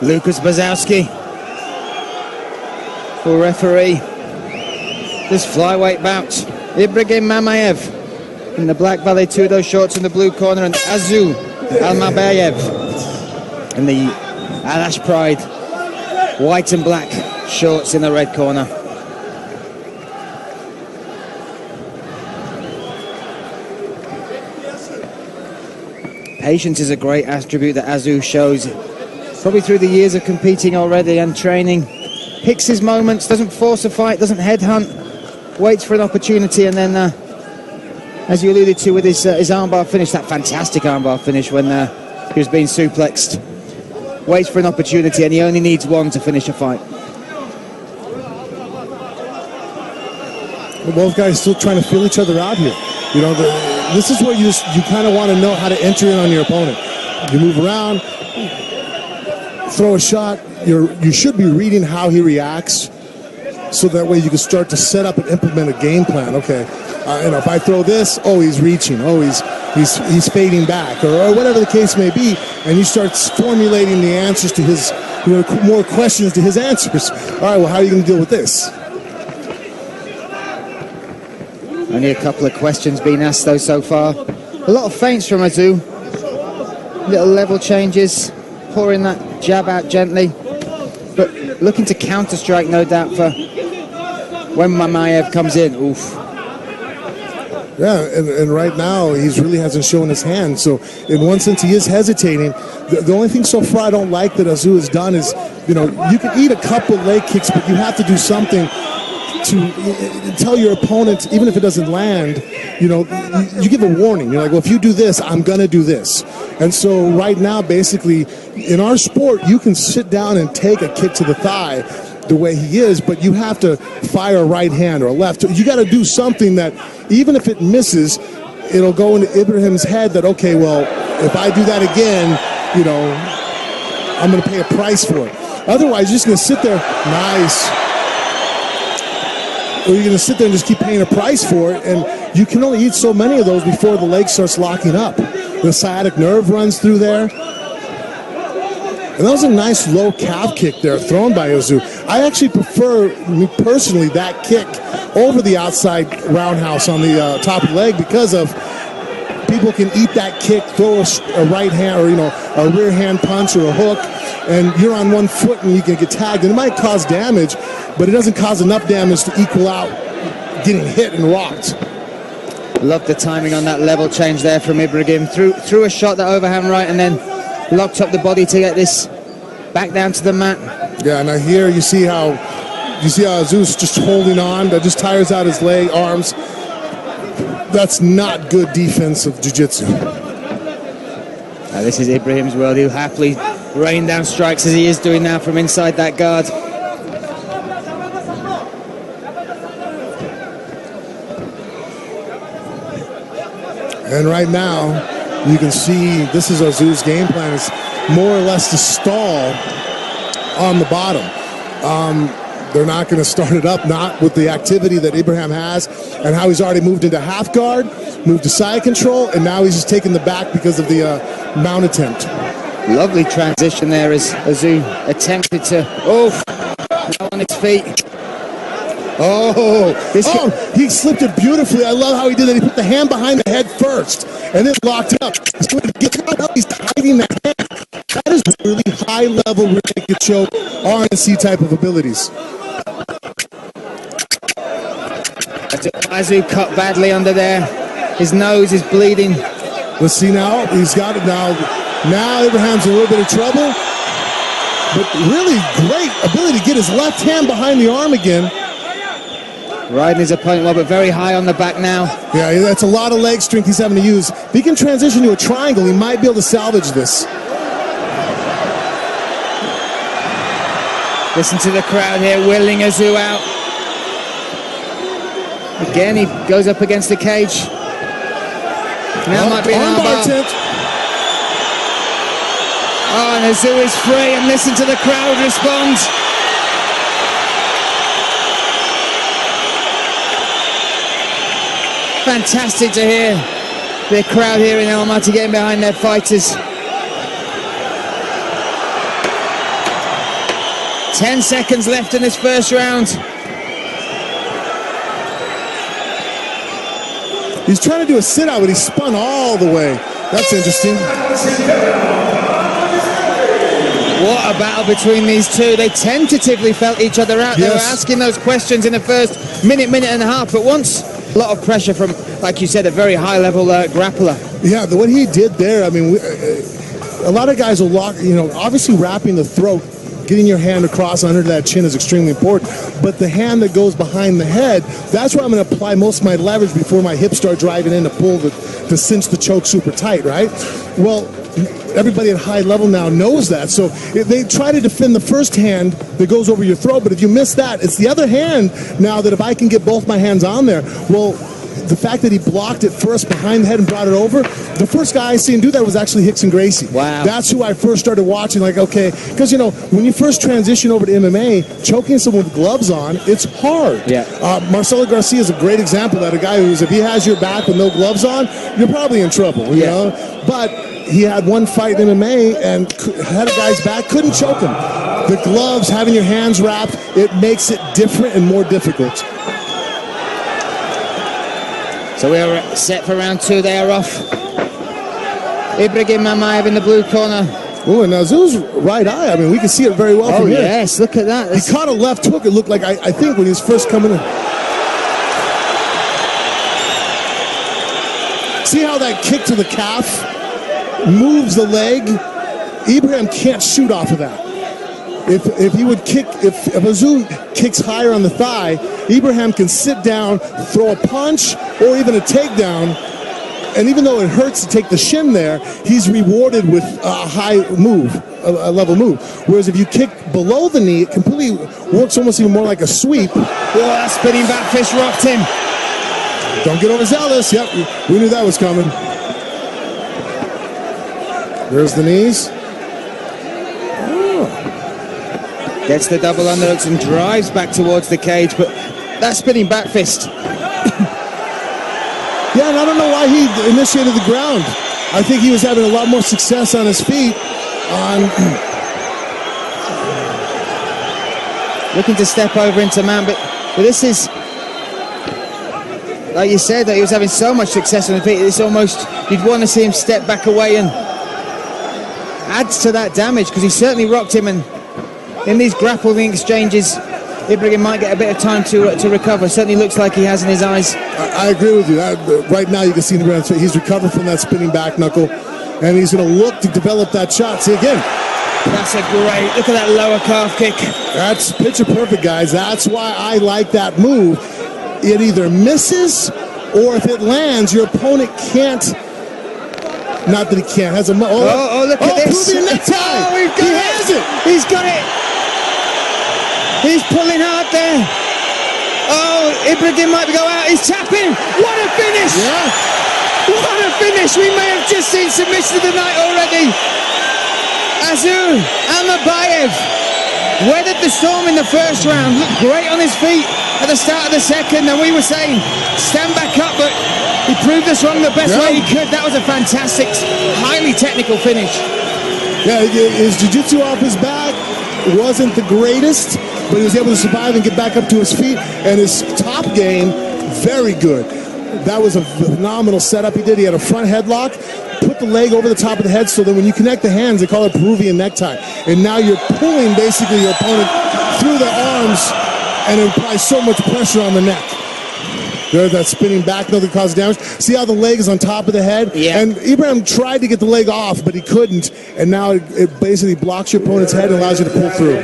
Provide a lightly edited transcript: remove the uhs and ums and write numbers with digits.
Lucas Bazowski, for referee. This flyweight bout, Ibragim Mamaev in the black Valetudo shorts in the blue corner, and Assu Алмабаев in the Alash Pride white and black shorts in the red corner. Patience is a great attribute that Assu shows, probably through the years of competing already and training. Picks his moments, doesn't force a fight, doesn't headhunt, waits for an opportunity, and then, as you alluded to with his armbar finish, that fantastic armbar finish when he was being suplexed, waits for an opportunity, and he only needs one to finish a fight. Well, both guys still trying to feel each other out here. You know, this is where you kind of want to know how to enter in on your opponent. You move around, throw a shot. You should be reading how he reacts, so that way you can start to set up and implement a game plan. Okay, you know, if I throw this, oh, he's reaching, oh, he's fading back, or whatever the case may be, and you start formulating the answers to his, more questions to his answers. All right, well, how are you going to deal with this? Only a couple of questions being asked though so far. A lot of feints from Assu. Little level changes, pouring that jab out gently, but looking to counter-strike, no doubt, for when Mamaev comes in. Oof. Yeah, and right now he really hasn't shown his hand. So in one sense he is hesitating. The only thing so far I don't like that Assu has done is, you know, you can eat a couple leg kicks, but you have to do something to tell your opponent, even if it doesn't land, you know, you give a warning. You're like, well, if you do this, I'm going to do this. And so right now, basically, in our sport, you can sit down and take a kick to the thigh the way he is, but you have to fire a right hand or a left. You got to do something that, even if it misses, it'll go into Ibrahim's head that, okay, well, if I do that again, you know, I'm going to pay a price for it. Otherwise, you're just going to sit there, nice. Or you're going to sit there and just keep paying a price for it, and you can only eat so many of those before the leg starts locking up. The sciatic nerve runs through there. And that was a nice low calf kick there thrown by Assu. I actually prefer, me personally, that kick over the outside roundhouse on the top of the leg, because of people can eat that kick, throw a right hand, or, you know, a rear hand punch or a hook, and you're on one foot and you can get tagged, and it might cause damage, but it doesn't cause enough damage to equal out getting hit and rocked. Love the timing on that level change there from Ibragim. Threw a shot, that overhand right, and then locked up the body to get this back down to the mat. Yeah, now here you see how Assu's just holding on. That just tires out his leg, arms. That's not good defensive jiu-jitsu. This is Ibrahim's world. He'll happily rain down strikes as he is doing now from inside that guard. And right now, you can see this is Assu's game plan, is more or less to stall on the bottom. They're not going to start it up, not with the activity that Ibrahim has, and how he's already moved into half guard, moved to side control, and now he's just taking the back because of the mount attempt. Lovely transition there as Assu attempted to, now on his feet. He slipped it beautifully. I love how he did that. He put the hand behind the head first and then locked it up. He's hiding that hand. That is really high-level rear naked choke, RNC type of abilities. Assu cut badly under there. His nose is bleeding. Let's see now. He's got it now. Now Ibrahim's in a little bit of trouble. But really great ability to get his left hand behind the arm again. Riding his opponent well, but very high on the back now. Yeah, that's a lot of leg strength he's having to use. If he can transition to a triangle, he might be able to salvage this. Listen to the crowd here, willing Assu out. Again, he goes up against the cage. Now might be an armbar. And Assu is free, and listen to the crowd respond. Fantastic to hear the crowd here in Almaty getting behind their fighters. 10 seconds left in this first round. He's trying to do a sit-out, but he spun all the way. That's interesting. What a battle between these two. They tentatively felt each other out. They were asking those questions in the first minute and a half, but once a lot of pressure from, like you said, a very high-level grappler. Yeah, what he did there, I mean, a lot of guys will lock, obviously wrapping the throat, getting your hand across under that chin is extremely important, but the hand that goes behind the head, that's where I'm going to apply most of my leverage before my hips start driving in to pull, to cinch the choke super tight, right? Well, everybody at high level now knows that, so they try to defend the first hand that goes over your throat, but if you miss that, it's the other hand now that if I can get both my hands on there, well, the fact that he blocked it first behind the head and brought it over, the first guy I seen do that was actually Rickson Gracie. Wow. That's who I first started watching, like, okay, because, when you first transition over to MMA, choking someone with gloves on, it's hard. Yeah. Marcelo Garcia is a great example of that, a guy who's, if he has your back with no gloves on, you're probably in trouble, you know? But he had one fight in MMA and had a guy's back, couldn't choke him. The gloves, having your hands wrapped, it makes it different and more difficult. So we are set for round two. They are off. Ibregim Mamaev in the blue corner. Oh, and Azu's right eye, I mean, we can see it very well from here. Oh, yes, look at that. He caught a left hook, it looked like, I think, when he was first coming in. See how that kick to the calf moves the leg? Ibrahim can't shoot off of that. If he would kick, if Azu kicks higher on the thigh, Ibrahim can sit down, throw a punch, or even a takedown. And even though it hurts to take the shin there, he's rewarded with a high move, a level move. Whereas if you kick below the knee, it completely works almost even more like a sweep. Oh, that spinning back fist rocked him. Don't get overzealous. Yep, we knew that was coming. There's the knees. Gets the double underhooks and drives back towards the cage, but that spinning back fist. Yeah, and I don't know why he initiated the ground. I think he was having a lot more success on his feet. Looking to step over into man, but this is, like you said, that he was having so much success on the feet, it's almost, you'd want to see him step back away, and adds to that damage, because he certainly rocked him, and in these grappling exchanges, Ibregim might get a bit of time to recover. Certainly looks like he has in his eyes. I agree with you. Right now you can see in the ground, he's recovered from that spinning back knuckle, and he's going to look to develop that shot. See again. That's a great, look at that lower calf kick. That's picture perfect, guys. That's why I like that move. It either misses, or if it lands, your opponent can't. Not that he can't. Has a look at this. Peruvian necktie. Oh, he has it. He's got it. He's pulling hard there. Oh, Ibregim might go out. He's tapping. What a finish. Yeah. What a finish. We may have just seen submission of the night already. Assu Алмабаев weathered the storm in the first round. Looked great on his feet at the start of the second. And we were saying, stand back up, but he proved us wrong the best way he could. That was a fantastic, highly technical finish. Yeah, his jiu-jitsu off his back wasn't the greatest, but he was able to survive and get back up to his feet. And his top game, very good. That was a phenomenal setup he did. He had a front headlock, put the leg over the top of the head, so that when you connect the hands, they call it Peruvian necktie. And now you're pulling basically your opponent through the arms, and it applies so much pressure on the neck. There's that spinning back, nothing causes damage. See how the leg is on top of the head? Yeah. And Ibrahim tried to get the leg off, but he couldn't. And now it basically blocks your opponent's head and allows you to pull through.